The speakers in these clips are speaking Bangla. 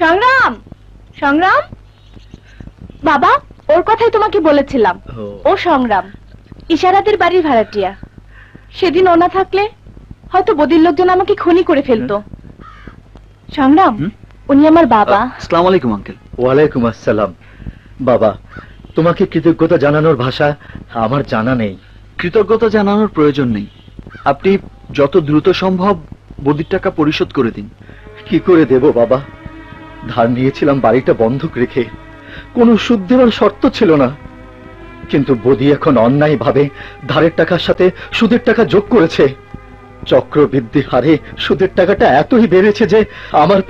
সংগ্রাম, সংগ্রাম, বাবা ওর কথাই তোমাকে বলেছিলাম। ও সংগ্রাম, ইশারাতের বাড়ির ভাড়াটিয়া। সেদিন ও না থাকলে হয়তো বদির লোকজন আমাকে খুনি করে ফেলতো। সংগ্রাম, উনি আমার বাবা। আসসালামু আলাইকুম আঙ্কেল। ওয়ালাইকুম আসসালাম। বাবা, তোমাকে কৃতজ্ঞতা জানানোর ভাষা আমার জানা নেই। কৃতজ্ঞতা জানানোর প্রয়োজন নেই। আপনি যত দ্রুত সম্ভব বদির টাকা পরিশোধ করে দিন। কি করে দেব বাবা? ধার নিয়েছিলাম বাড়িটা বন্ধক রেখে, কোনো সুদ দেওয়ার শর্ত ছিল না। কিন্তু বদি এখন অন্যায় ভাবে ধারের টাকার সাথে সুদের টাকা যোগ করেছে। চক্রবৃদ্ধি হারে সুদের টাকাটা এতই বেড়েছে যে আমার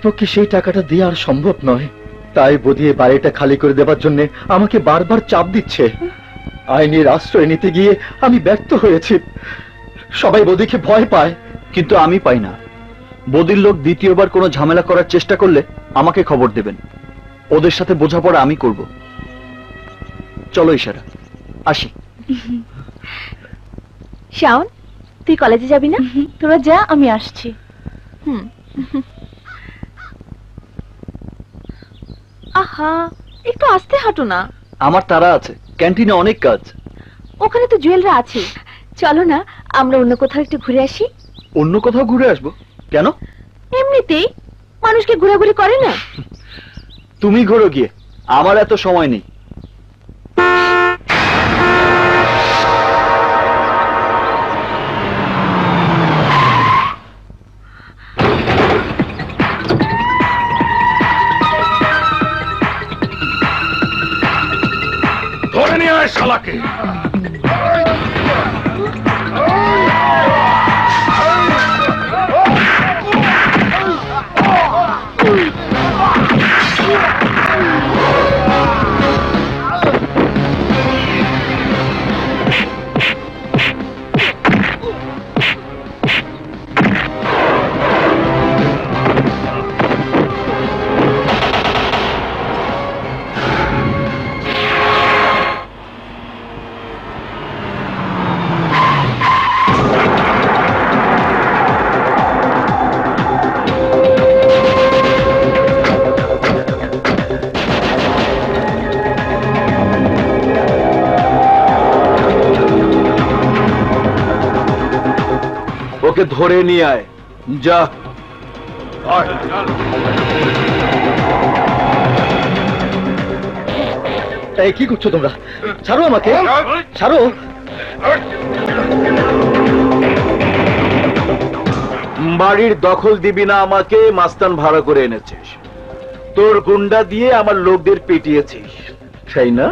পক্ষে সেই টাকাটা দেওয়া আর সম্ভব নয়। তাই বদি বাড়িটা খালি করে দেওয়ার জন্য আমাকে বারবার চাপ দিচ্ছে। আইনের আশ্রয় নিতে গিয়ে আমি ব্যর্থ হয়েছি। সবাই বদিকে ভয় পায়, কিন্তু আমি পাই না। বদির লোক দ্বিতীয়বার কোনো ঝামেলা করার চেষ্টা করলে আমাকে খবর দেবেন। ওদের সাথে বোঝাপড়া আমি করব। চলো ইশারা, আসি। শাওন, তুই কলেজে যাবি না? তোরা যা, আমি আসছি। আহা, একটু আস্তে হাঁটো না। আমার তারা আছে, ক্যান্টিনে অনেক কাজ। ওখানে তো জুয়েলরা আছে। চলো না, আমরা অন্য কোথাও একটু ঘুরে আসি। অন্য কোথাও ঘুরে আসবো? কেন? এমনিতেই মানুষকে ঘোরাঘুরি করে না? তুমি ঘোরো গিয়ে, আমার এত সময় নেই। ধরে নিয়ে আয় শালাকে। ওকে ধরে নিয়ে আয়, যা। এই কি করছো তোমরা? ছাড়ো আমাকে, ছাড়ো। বাড়ির দখল দিবি না আমাকে? মাস্তান ভাড়া করে এনেছিস, তোর গুন্ডা দিয়ে আমার লোকদের পিটিয়েছিস, সেই না?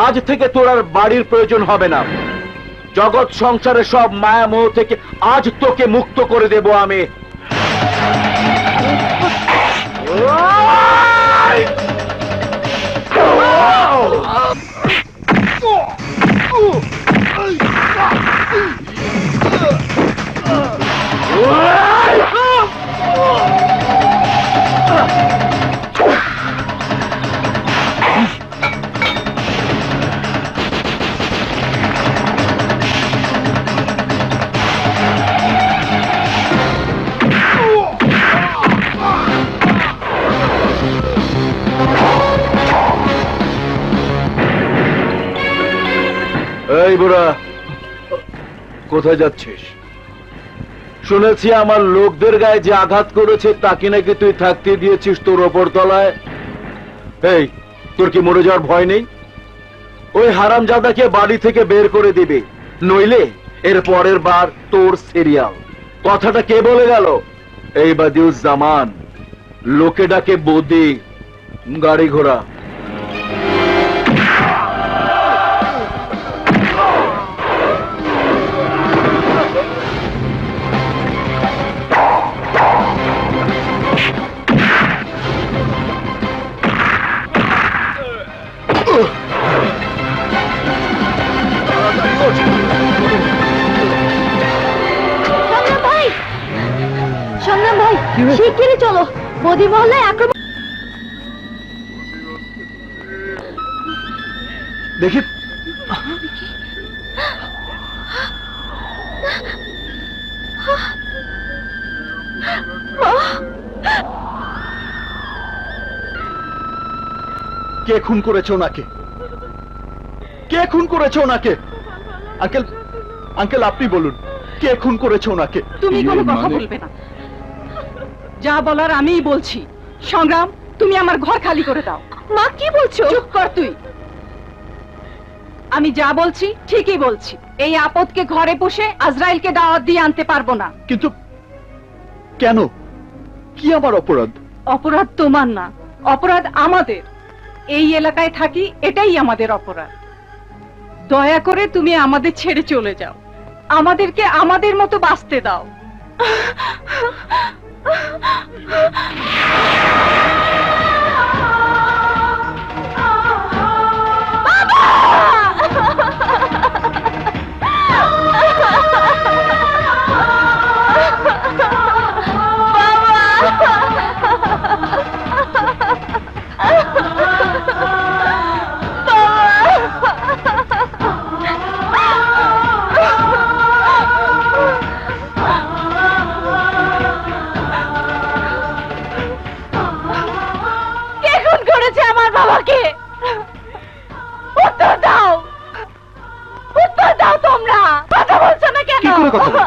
আজ থেকে তোর আর বাড়ির প্রয়োজন হবে না। জগৎ সংসারে সব মায়া মোহ থেকে আজ তোকে মুক্ত করে দেব আমি। এই বুড়া, কোথায় যাচ্ছিস? শুনেছি আমার লোকদের গায়ে যে আঘাত করেছে তাকে নাকি তুই থাকতে দিয়েছিস তোর ওপর তলায়। এই, তোর কি মরে যাওয়ার ভয় নেই? ওই হারামজাদাকে বাড়ি থেকে বের করে দিবি, নইলে এর পরের বার তোর সিরিয়াল। কথাটা কে বলে গেল? এই বাদিউজ্জামান, লোকে ডাকে বদি। গাড়ি ঘোড়া। শিগগিরই চলো, বদি মহল্লায় আক্রমণ। দেখি কে খুন করেছে ওনাকে? কে খুন করেছে ওনাকে? আঙ্কেল, আঙ্কেল আপনি বলুন, কে খুন করেছে ওনাকে? তুমি কোনো কথা বলবে না, যা বলার আমিই বলছি। সংগ্রাম, তুমি আমার ঘর খালি করে দাও। মা কি বলছো? চুপ কর তুই। আমি যা বলছি ঠিকই বলছি। এই আপদকে ঘরে বসে আজরাইলকে দাওয়াত দিয়ে আনতে পারবো না। কিন্তু কেন? কি আমার অপরাধ? অপরাধ তোমার না, অপরাধ আমাদের। এই এলাকায় থাকি, এটাই আমাদের অপরাধ। দয়া করে তুমি আমাদের ছেড়ে চলে যাও, আমাদেরকে আমাদের মতো বাঁচতে দাও। কে খুন করেছে আমার বাবাকে? উত্তর দাও, উত্তর দাও। তোমরা কথা বলছো না কেন? কি করে কথা বলবে?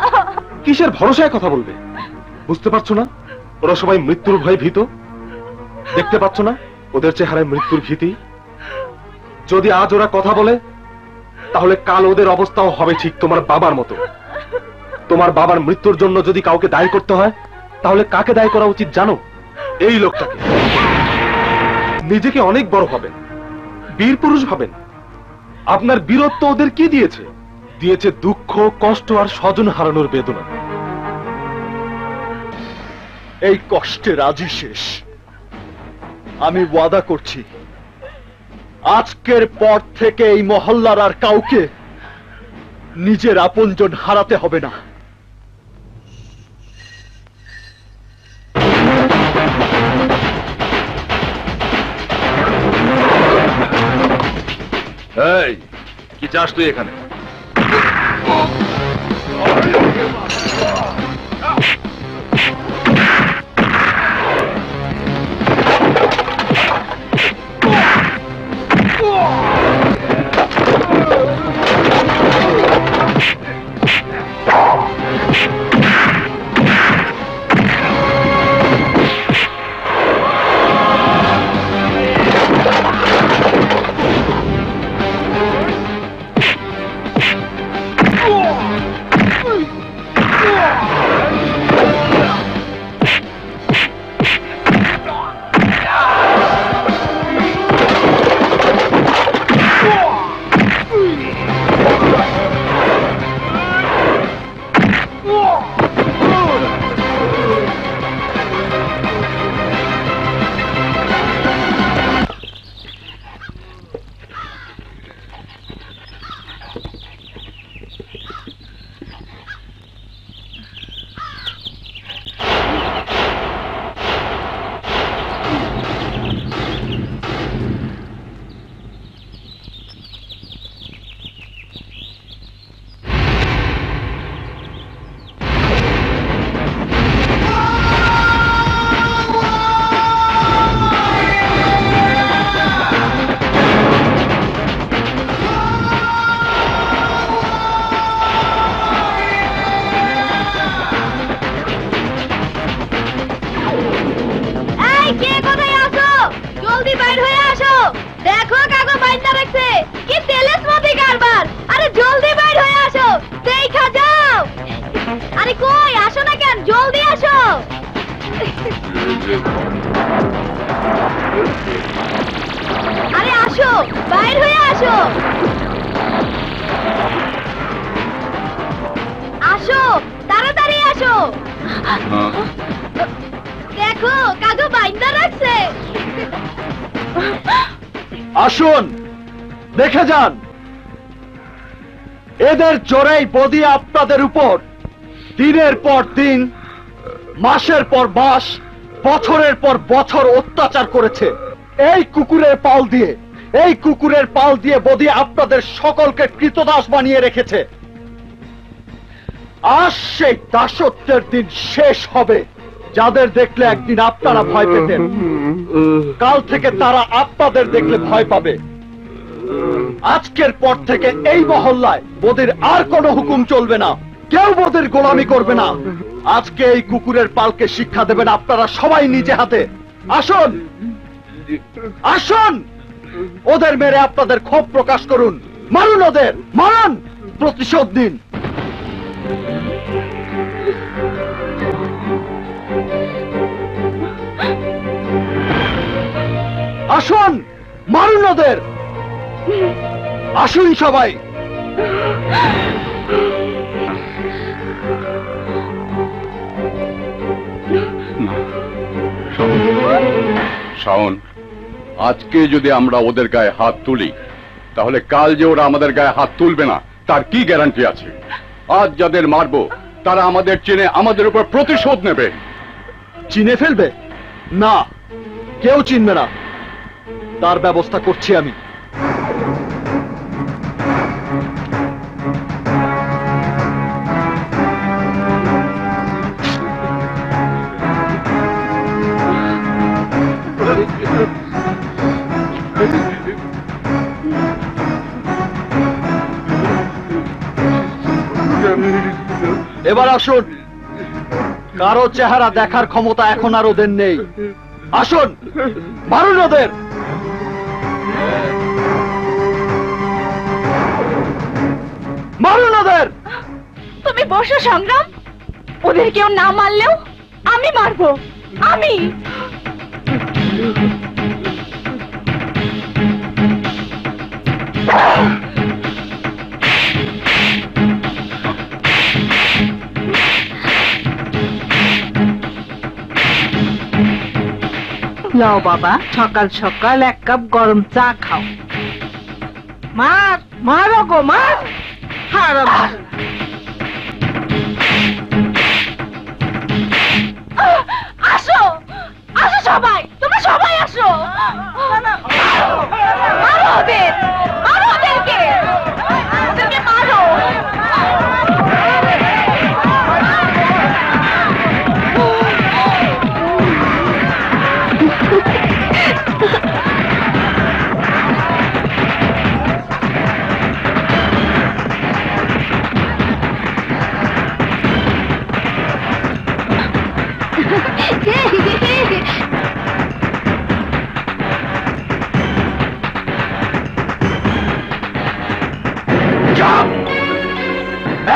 কিসের ভরসায় কথা বলবে? বুঝতে পারছো না ওরা সবাই মৃত্যুর ভয়ে ভীত? দেখতে পাচ্ছ না ওদের চেহারায় মৃত্যুর ভীতি? যদি আজ ওরা কথা বলে তাহলে কাল ওদের অবস্থাও হবে ঠিক তোমার বাবার মতো। তোমার বাবার মৃত্যুর জন্য যদি কাউকে দায়ী করতে হয় তাহলে কাকে দায়ী করা উচিত জানো? এই লোকটাকে। নিজেকে অনেক বড় ভাবেন, বীর পুরুষ ভাবেন। আপনার বীরত্ব ওদের কি দিয়েছে? দিয়েছে দুঃখ, কষ্ট আর স্বজন হারানোর বেদনা। এই কষ্টের আজই শেষ। আমি ওয়াদা করছি, আজকের পর থেকে এই মহল্লার আর কাউকে নিজের আপনজন হারাতে হবে না। এই কি চাস তুই এখানে? আরে আসো, বাইর হয়ে আসো। আসো, তাড়াতাড়ি আসো। দেখো কাগো বাইন্দা রাখছে। আসুন, দেখে যান, এদের জোরেই বদি আপনাদের উপর দিনের পর দিন মাসের পর মাস, বছরের পর বছর অত্যাচার করেছে এই কুকুরের পাল দিয়ে বদি আপনাদের সকলকে কৃতদাস বানিয়ে রেখেছে। আজ সেই দাসত্বের দিন শেষ হবে। যাদের দেখলে একদিন আপনারা ভয় পেতেন, কাল থেকে তারা আপনাদের দেখলে ভয় পাবে। আজকের পর থেকে এই মহল্লায় বদির আর কোনো হুকুম চলবে না, কেউ বদির গোলামি করবে না। আজকে এই কুকুরের পালকে শিক্ষা দেবেন আপনারা সবাই নিজে হাতে। আসুন আসুন, ওদের মেরে আপনাদের ক্ষোভ প্রকাশ করুন। মারুন ওদের, মারুন, প্রতিশোধ নিন। আসুন, মারুন ওদের। আসুন সবাই। শাওন, আজকে যদি আমরা ওদের গায়ে হাত তুলি, তাহলে কাল যে ওরা আমাদের গায়ে হাত তুলবে না তার কি গ্যারান্টি আছে? আজ যাদের মারবো তারা আমাদের চিনে আমাদের উপর প্রতিশোধ নেবে। চিনে ফেলবে না, কেউ চিনবে না, তার ব্যবস্থা করছি আমি। এবার আসুন, কারো চেহারা দেখার ক্ষমতা এখন আর ওদের নেই। আসুন, মারুন ওদের। মারুন ওদের। তুমি বসো সংগ্রাম, ওদের কেউ না মারলেও আমি মারবো, আমি। লও বাবা, সকাল সকাল এক কাপ গরম চা খাও। মার, মারো গো, মার। হারাম। আসো, আসো সবাই, তোমরা সবাই আসো। মারো ওদের, মারো ওদেরকে, ওদেরকে মারো।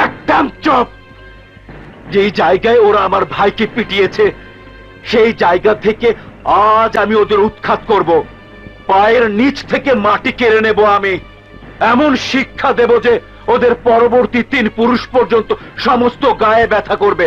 একদম চুপ। যে জায়গায় ওরা আমার ভাইকে পিটিয়েছে সেই জায়গা থেকে আজ আমি ওদের উৎখাত করব। পায়ের নিচ থেকে মাটি কেড়ে নেব আমি। এমন শিক্ষা দেব যে ওদের পরবর্তী 3 পুরুষ পর্যন্ত সমস্ত গায়ে ব্যথা করবে।